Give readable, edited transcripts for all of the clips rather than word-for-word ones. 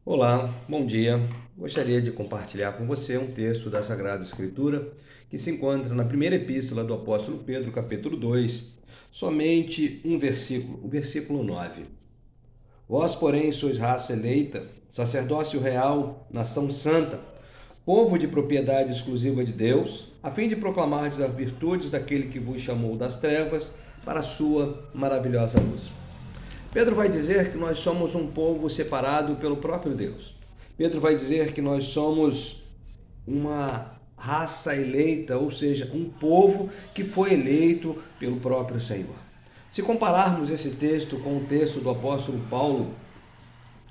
Olá, bom dia. Gostaria de compartilhar com você um texto da Sagrada Escritura que se encontra na primeira epístola do apóstolo Pedro, capítulo 2, somente um versículo, o versículo 9. Vós, porém, sois raça eleita, sacerdócio real, nação santa, povo de propriedade exclusiva de Deus, a fim de proclamardes as virtudes daquele que vos chamou das trevas para a sua maravilhosa luz. Pedro vai dizer que nós somos um povo separado pelo próprio Deus. Pedro vai dizer que nós somos uma raça eleita, ou seja, um povo que foi eleito pelo próprio Senhor. Se compararmos esse texto com o texto do apóstolo Paulo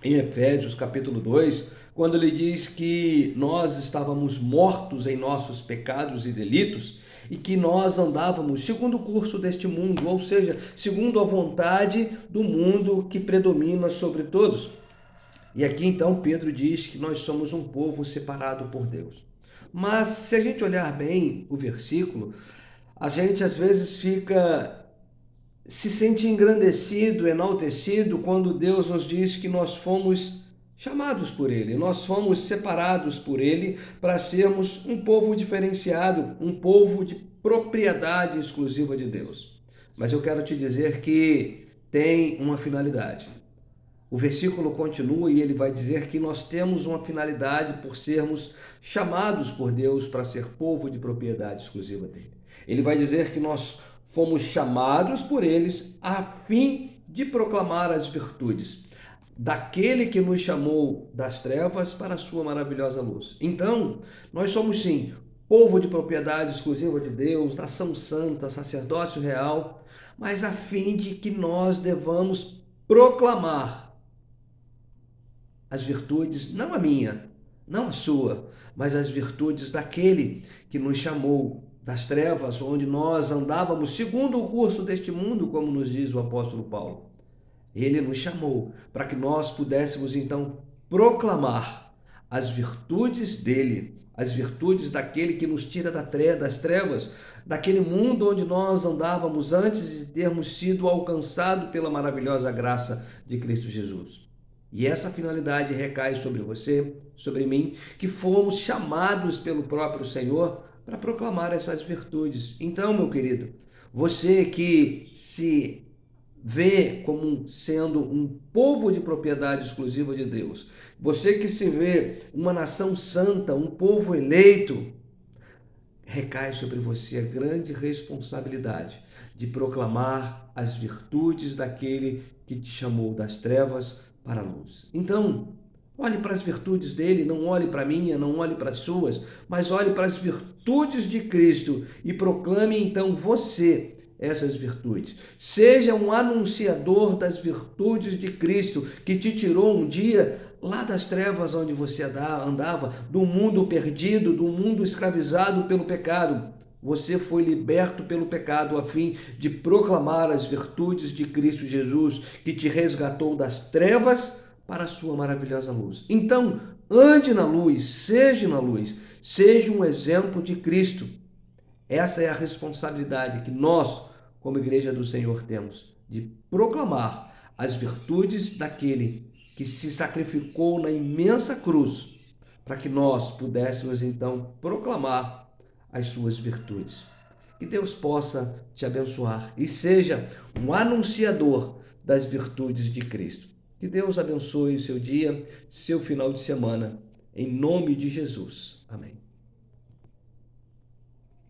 em Efésios capítulo 2, quando ele diz que nós estávamos mortos em nossos pecados e delitos e que nós andávamos segundo o curso deste mundo, ou seja, segundo a vontade do mundo que predomina sobre todos. E aqui então Pedro diz que nós somos um povo separado por Deus. Mas se a gente olhar bem o versículo, a gente às vezes se sente engrandecido, enaltecido, quando Deus nos diz que nós fomos chamados por Ele, nós fomos separados por Ele para sermos um povo diferenciado, um povo de propriedade exclusiva de Deus. Mas eu quero te dizer que tem uma finalidade. O versículo continua e ele vai dizer que nós temos uma finalidade por sermos chamados por Deus para ser povo de propriedade exclusiva dele. Ele vai dizer que nós fomos chamados por eles a fim de proclamar as virtudes daquele que nos chamou das trevas para a sua maravilhosa luz. Então, nós somos sim povo de propriedade exclusiva de Deus, nação santa, sacerdócio real, mas a fim de que nós devamos proclamar as virtudes, não a minha, não a sua, mas as virtudes daquele que nos chamou das trevas, onde nós andávamos segundo o curso deste mundo, como nos diz o apóstolo Paulo. Ele nos chamou para que nós pudéssemos então proclamar as virtudes dele, as virtudes daquele que nos tira das trevas, daquele mundo onde nós andávamos antes de termos sido alcançados pela maravilhosa graça de Cristo Jesus. E essa finalidade recai sobre você, sobre mim, que fomos chamados pelo próprio Senhor para proclamar essas virtudes. Então, meu querido, você que se vê como sendo um povo de propriedade exclusiva de Deus, você que se vê uma nação santa, um povo eleito, recai sobre você a grande responsabilidade de proclamar as virtudes daquele que te chamou das trevas para a luz. Então, olhe para as virtudes dele, não olhe para a minha, não olhe para as suas, mas olhe para as virtudes de Cristo e proclame então você essas virtudes. Seja um anunciador das virtudes de Cristo que te tirou um dia lá das trevas onde você andava, do mundo perdido, do mundo escravizado pelo pecado. Você foi liberto pelo pecado a fim de proclamar as virtudes de Cristo Jesus, que te resgatou das trevas para a sua maravilhosa luz. Então, ande na luz, seja um exemplo de Cristo. Essa é a responsabilidade que nós, como Igreja do Senhor, temos de proclamar as virtudes daquele que se sacrificou na imensa cruz para que nós pudéssemos então proclamar as suas virtudes. Que Deus possa te abençoar e seja um anunciador das virtudes de Cristo. Que Deus abençoe o seu dia, seu final de semana, em nome de Jesus. Amém.